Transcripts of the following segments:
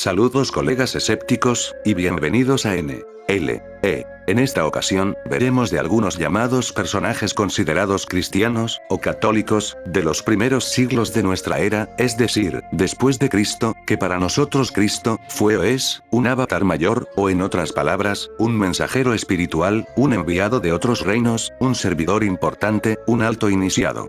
Saludos colegas escépticos, y bienvenidos a NLE. En esta ocasión, veremos de algunos llamados personajes considerados cristianos, o católicos, de los primeros siglos de nuestra era, es decir, después de Cristo, que para nosotros Cristo, fue o es, un avatar mayor, o en otras palabras, un mensajero espiritual, un enviado de otros reinos, un servidor importante, un alto iniciado.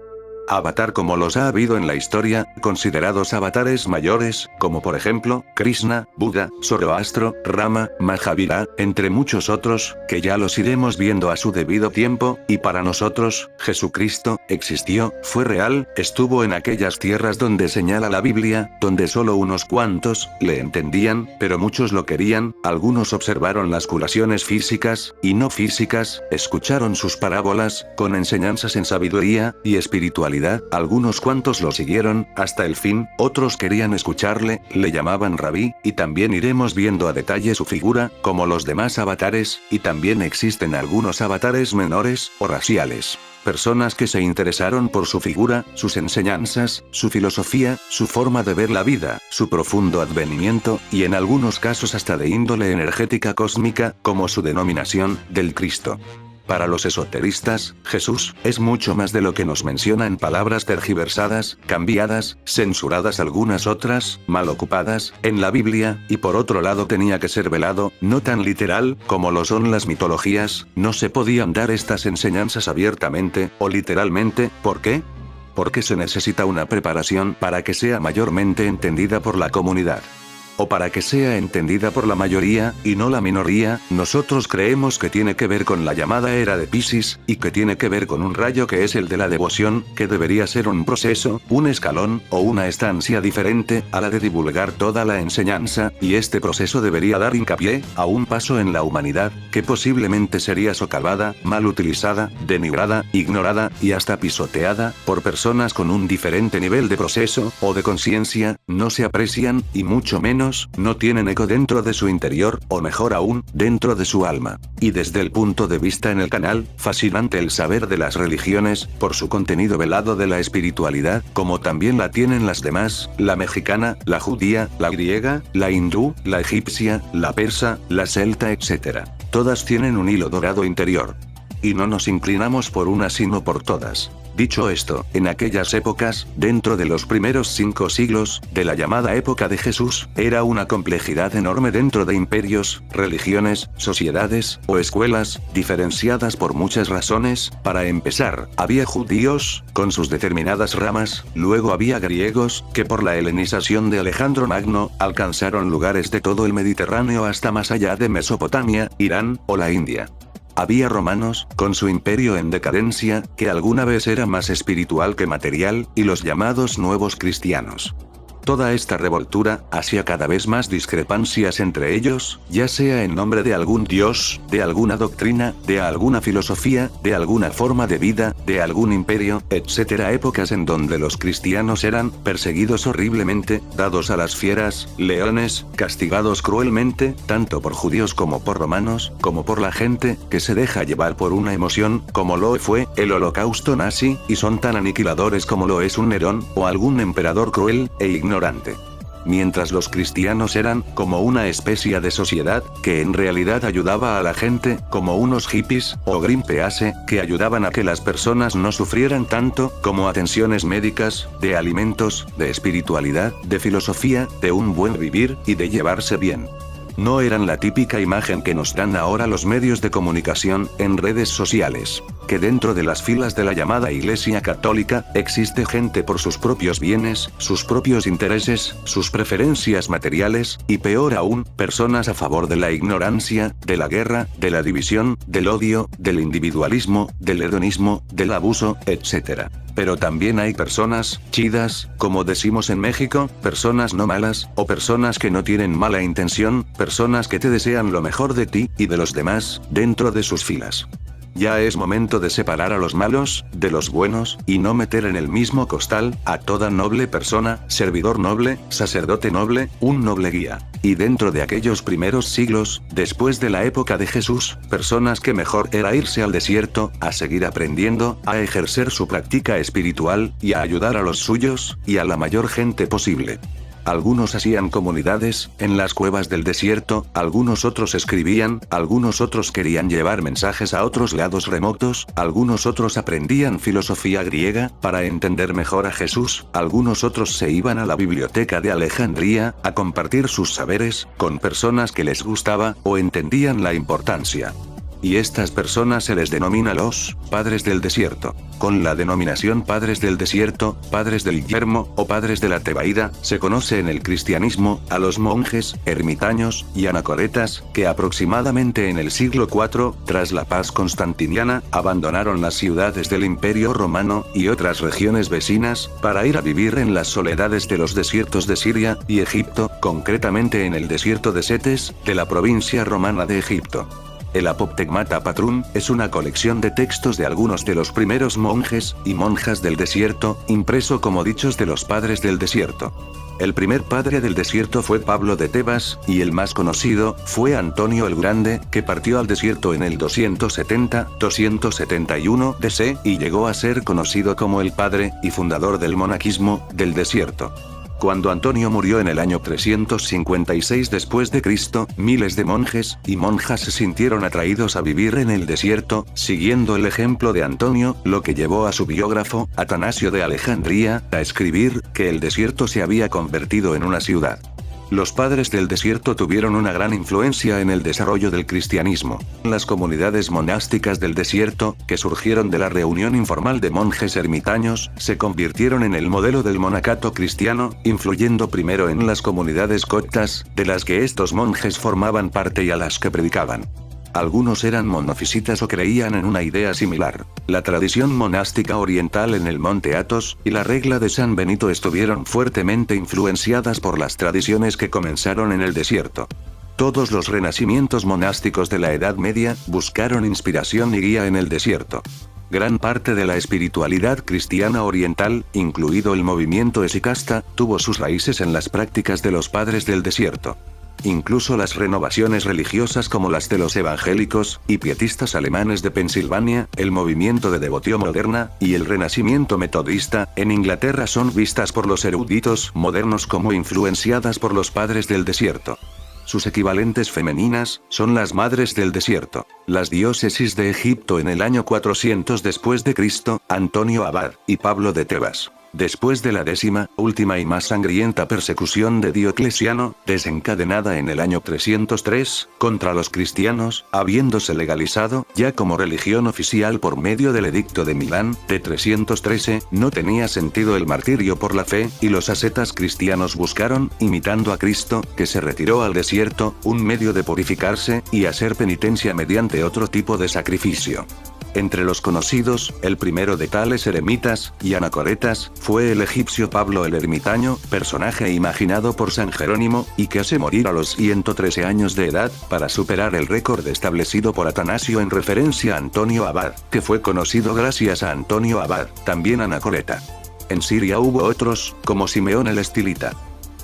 Avatar como los ha habido en la historia, considerados avatares mayores, como por ejemplo, Krishna, Buda, Zoroastro, Rama, Mahavira, entre muchos otros, que ya los iremos viendo a su debido tiempo, y para nosotros, Jesucristo, existió, fue real, estuvo en aquellas tierras donde señala la Biblia, donde solo unos cuantos, le entendían, pero muchos lo querían, algunos observaron las curaciones físicas, y no físicas, escucharon sus parábolas, con enseñanzas en sabiduría, y espiritualidad. Algunos cuantos lo siguieron, hasta el fin, otros querían escucharle, le llamaban rabí, y también iremos viendo a detalle su figura, como los demás avatares, y también existen algunos avatares menores, o raciales. Personas que se interesaron por su figura, sus enseñanzas, su filosofía, su forma de ver la vida, su profundo advenimiento, y en algunos casos hasta de índole energética cósmica, como su denominación, del Cristo. Para los esoteristas, Jesús, es mucho más de lo que nos menciona en palabras tergiversadas, cambiadas, censuradas algunas otras, mal ocupadas, en la Biblia, y por otro lado tenía que ser velado, no tan literal, como lo son las mitologías, no se podían dar estas enseñanzas abiertamente, o literalmente, ¿por qué? Porque se necesita una preparación para que sea mayormente entendida por la comunidad. O para que sea entendida por la mayoría, y no la minoría. Nosotros creemos que tiene que ver con la llamada era de Piscis, y que tiene que ver con un rayo que es el de la devoción, que debería ser un proceso, un escalón, o una estancia diferente, a la de divulgar toda la enseñanza, y este proceso debería dar hincapié, a un paso en la humanidad, que posiblemente sería socavada, mal utilizada, denigrada, ignorada, y hasta pisoteada, por personas con un diferente nivel de proceso, o de conciencia, no se aprecian, y mucho menos, no tienen eco dentro de su interior, o mejor aún, dentro de su alma. Y desde el punto de vista en el canal, fascinante el saber de las religiones, por su contenido velado de la espiritualidad, como también la tienen las demás, la mexicana, la judía, la griega, la hindú, la egipcia, la persa, la celta, etc. Todas tienen un hilo dorado interior. Y no nos inclinamos por una sino por todas. Dicho esto, en aquellas épocas, dentro de los primeros 5 siglos, de la llamada época de Jesús, era una complejidad enorme dentro de imperios, religiones, sociedades, o escuelas, diferenciadas por muchas razones. Para empezar, había judíos, con sus determinadas ramas, luego había griegos, que por la helenización de Alejandro Magno, alcanzaron lugares de todo el Mediterráneo hasta más allá de Mesopotamia, Irán, o la India. Había romanos, con su imperio en decadencia, que alguna vez era más espiritual que material, y los llamados nuevos cristianos. Toda esta revoltura, hacía cada vez más discrepancias entre ellos, ya sea en nombre de algún dios, de alguna doctrina, de alguna filosofía, de alguna forma de vida, de algún imperio, etc. Épocas en donde los cristianos eran perseguidos horriblemente, dados a las fieras, leones, castigados cruelmente, tanto por judíos como por romanos, como por la gente, que se deja llevar por una emoción, como lo fue el holocausto nazi, y son tan aniquiladores como lo es un Nerón, o algún emperador cruel, e ignorante. Mientras los cristianos eran, como una especie de sociedad, que en realidad ayudaba a la gente, como unos hippies, o Greenpeace, que ayudaban a que las personas no sufrieran tanto, como atenciones médicas, de alimentos, de espiritualidad, de filosofía, de un buen vivir, y de llevarse bien. No eran la típica imagen que nos dan ahora los medios de comunicación, en redes sociales. Que dentro de las filas de la llamada Iglesia Católica, existe gente por sus propios bienes, sus propios intereses, sus preferencias materiales, y peor aún, personas a favor de la ignorancia, de la guerra, de la división, del odio, del individualismo, del hedonismo, del abuso, etc. Pero también hay personas chidas, como decimos en México, personas no malas, o personas que no tienen mala intención, personas que te desean lo mejor de ti, y de los demás, dentro de sus filas. Ya es momento de separar a los malos, de los buenos, y no meter en el mismo costal, a toda noble persona, servidor noble, sacerdote noble, un noble guía. Y dentro de aquellos primeros siglos, después de la época de Jesús, personas que mejor era irse al desierto, a seguir aprendiendo, a ejercer su práctica espiritual, y a ayudar a los suyos, y a la mayor gente posible. Algunos hacían comunidades, en las cuevas del desierto, algunos otros escribían, algunos otros querían llevar mensajes a otros lados remotos, algunos otros aprendían filosofía griega, para entender mejor a Jesús, algunos otros se iban a la biblioteca de Alejandría, a compartir sus saberes, con personas que les gustaba, o entendían la importancia. Y estas personas se les denomina los padres del desierto. Con la denominación padres del desierto, padres del yermo, o padres de la Tebaida, se conoce en el cristianismo, a los monjes, ermitaños, y anacoretas, que aproximadamente en el siglo IV, tras la paz constantiniana, abandonaron las ciudades del Imperio Romano, y otras regiones vecinas, para ir a vivir en las soledades de los desiertos de Siria, y Egipto, concretamente en el desierto de Setes, de la provincia romana de Egipto. El Apoptegmata Patrum es una colección de textos de algunos de los primeros monjes y monjas del desierto, impreso como dichos de los padres del desierto. El primer padre del desierto fue Pablo de Tebas, y el más conocido fue Antonio el Grande, que partió al desierto en el 270-271 DC, y llegó a ser conocido como el padre y fundador del monaquismo del desierto. Cuando Antonio murió en el año 356 después de Cristo, miles de monjes y monjas se sintieron atraídos a vivir en el desierto, siguiendo el ejemplo de Antonio, lo que llevó a su biógrafo, Atanasio de Alejandría, a escribir que el desierto se había convertido en una ciudad. Los padres del desierto tuvieron una gran influencia en el desarrollo del cristianismo. Las comunidades monásticas del desierto, que surgieron de la reunión informal de monjes ermitaños, se convirtieron en el modelo del monacato cristiano, influyendo primero en las comunidades coptas, de las que estos monjes formaban parte y a las que predicaban. Algunos eran monofisitas o creían en una idea similar. La tradición monástica oriental en el monte Athos y la regla de San Benito estuvieron fuertemente influenciadas por las tradiciones que comenzaron en el desierto. Todos los renacimientos monásticos de la Edad Media buscaron inspiración y guía en el desierto. Gran parte de la espiritualidad cristiana oriental, incluido el movimiento esicasta, tuvo sus raíces en las prácticas de los padres del desierto. Incluso las renovaciones religiosas como las de los evangélicos y pietistas alemanes de Pensilvania, el movimiento de devoción moderna y el renacimiento metodista en Inglaterra son vistas por los eruditos modernos como influenciadas por los padres del desierto. Sus equivalentes femeninas son las madres del desierto. Las diócesis de Egipto en el año 400 después de Cristo, Antonio Abad y Pablo de Tebas. Después de la última y más sangrienta persecución de Diocleciano, desencadenada en el año 303, contra los cristianos, habiéndose legalizado, ya como religión oficial por medio del Edicto de Milán, de 313, no tenía sentido el martirio por la fe, y los ascetas cristianos buscaron, imitando a Cristo, que se retiró al desierto, un medio de purificarse, y hacer penitencia mediante otro tipo de sacrificio. Entre los conocidos, el primero de tales eremitas y anacoretas, fue el egipcio Pablo el Ermitaño, personaje imaginado por San Jerónimo, y que hace morir a los 113 años de edad, para superar el récord establecido por Atanasio en referencia a Antonio Abad, que fue conocido gracias a Antonio Abad, también anacoreta. En Siria hubo otros, como Simeón el Estilita.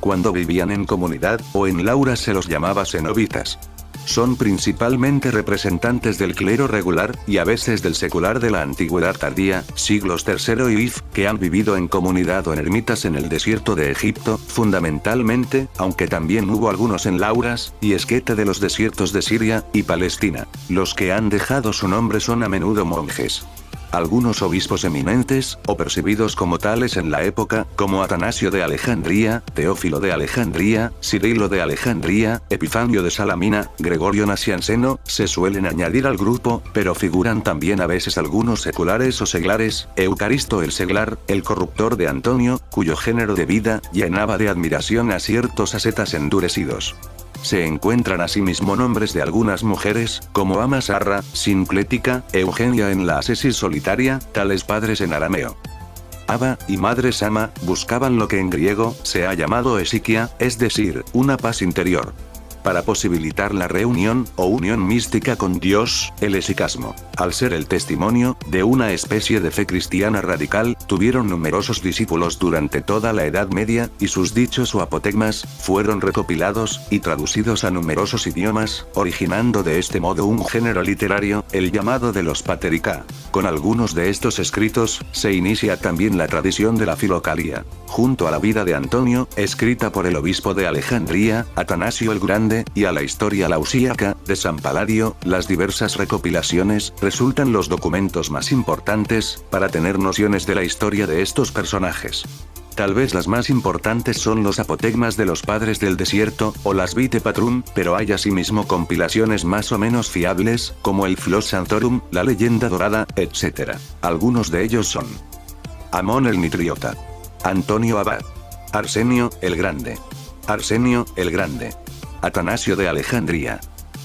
Cuando vivían en comunidad, o en lauras se los llamaba cenobitas. Son principalmente representantes del clero regular, y a veces del secular de la antigüedad tardía, siglos III y IV, que han vivido en comunidad o en ermitas en el desierto de Egipto, fundamentalmente, aunque también hubo algunos en lauras y esquete de los desiertos de Siria y Palestina. Los que han dejado su nombre son a menudo monjes. Algunos obispos eminentes, o percibidos como tales en la época, como Atanasio de Alejandría, Teófilo de Alejandría, Cirilo de Alejandría, Epifanio de Salamina, Gregorio Nacianceno, se suelen añadir al grupo, pero figuran también a veces algunos seculares o seglares, Eucaristo el seglar, el corruptor de Antonio, cuyo género de vida llenaba de admiración a ciertos ascetas endurecidos. Se encuentran asimismo nombres de algunas mujeres, como Ama Sarra, Sinclética, Eugenia en la ascesis solitaria, tales padres en arameo. Abba y Madre Sama buscaban lo que en griego se ha llamado esiquia, es decir, una paz interior. para posibilitar la reunión o unión mística con Dios, el hesychasmo. Al ser el testimonio de una especie de fe cristiana radical, tuvieron numerosos discípulos durante toda la Edad Media, y sus dichos o apotegmas fueron recopilados y traducidos a numerosos idiomas, originando de este modo un género literario, el llamado de los paterica. Con algunos de estos escritos, se inicia también la tradición de la filocalia. Junto a la vida de Antonio, escrita por el obispo de Alejandría, Atanasio el Grande, y a la historia lausíaca, de San Paladio, las diversas recopilaciones, resultan los documentos más importantes, para tener nociones de la historia de estos personajes. Tal vez las más importantes son los apotegmas de los padres del desierto, o las Vitae Patrum, pero hay asimismo compilaciones más o menos fiables, como el Flos Sanctorum, la leyenda dorada, etc. Algunos de ellos son: Amón el Nitriota, Antonio Abad, Arsenio el Grande, Arsenio el Grande, Atanasio de Alejandría,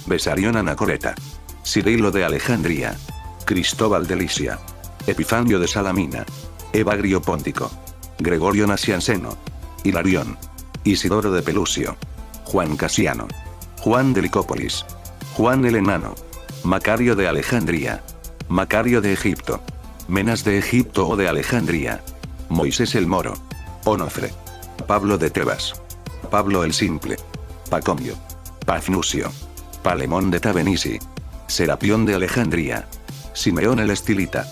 Besarión Anacoreta, Cirilo de Alejandría, Cristóbal de Lisia, Epifanio de Salamina, Evagrio Póntico, Gregorio Nacianceno, Hilarión, Isidoro de Pelusio, Juan Casiano, Juan de Licópolis, Juan el Enano, Macario de Alejandría, Macario de Egipto, Menas de Egipto o de Alejandría, Moisés el Moro, Onofre, Pablo de Tebas, Pablo el Simple, Pacomio, Pafnucio, Palemón de Tabenisi, Serapión de Alejandría, Simeón el Estilita,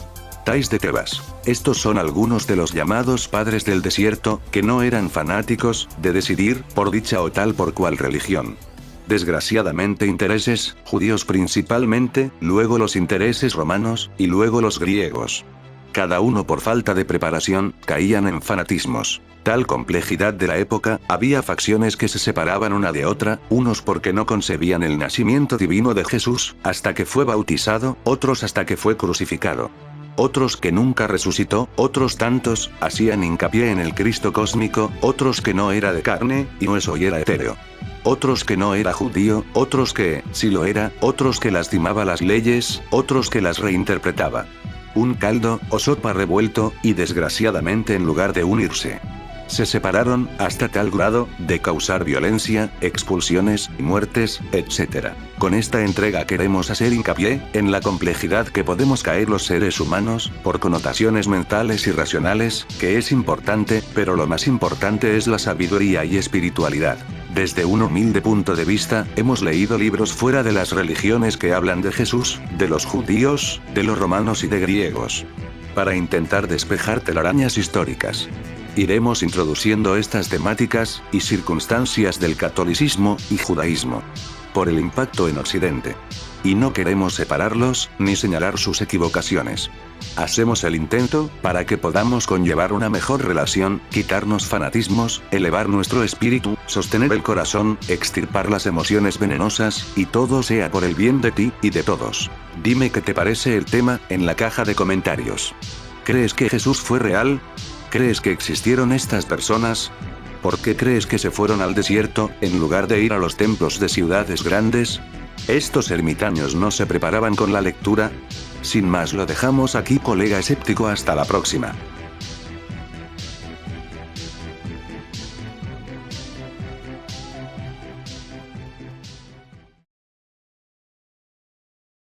Tais de Tebas. Estos son algunos de los llamados padres del desierto, que no eran fanáticos de decidir por dicha o tal por cual religión. Desgraciadamente intereses judíos principalmente, luego los intereses romanos, y luego los griegos. Cada uno por falta de preparación, caían en fanatismos. Tal complejidad de la época, había facciones que se separaban una de otra, unos porque no concebían el nacimiento divino de Jesús, hasta que fue bautizado, otros hasta que fue crucificado. Otros que nunca resucitó, otros tantos, hacían hincapié en el Cristo cósmico, otros que no era de carne, y hueso y era etéreo. Otros que no era judío, otros que, sí lo era, otros que lastimaba las leyes, otros que las reinterpretaba. Un caldo, o sopa revuelto, y desgraciadamente en lugar de unirse, se separaron, hasta tal grado, de causar violencia, expulsiones, muertes, etc. Con esta entrega queremos hacer hincapié, en la complejidad que podemos caer los seres humanos, por connotaciones mentales y racionales, que es importante, pero lo más importante es la sabiduría y espiritualidad. Desde un humilde punto de vista, hemos leído libros fuera de las religiones que hablan de Jesús, de los judíos, de los romanos y de griegos, para intentar despejar telarañas históricas. Iremos introduciendo estas temáticas y circunstancias del catolicismo y judaísmo por el impacto en Occidente. Y no queremos separarlos, ni señalar sus equivocaciones. Hacemos el intento, para que podamos conllevar una mejor relación, quitarnos fanatismos, elevar nuestro espíritu, sostener el corazón, extirpar las emociones venenosas, y todo sea por el bien de ti, y de todos. Dime qué te parece el tema, en la caja de comentarios. ¿Crees que Jesús fue real? ¿Crees que existieron estas personas? ¿Por qué crees que se fueron al desierto, en lugar de ir a los templos de ciudades grandes? ¿Estos ermitaños no se preparaban con la lectura? Sin más lo dejamos aquí, colega escéptico, hasta la próxima.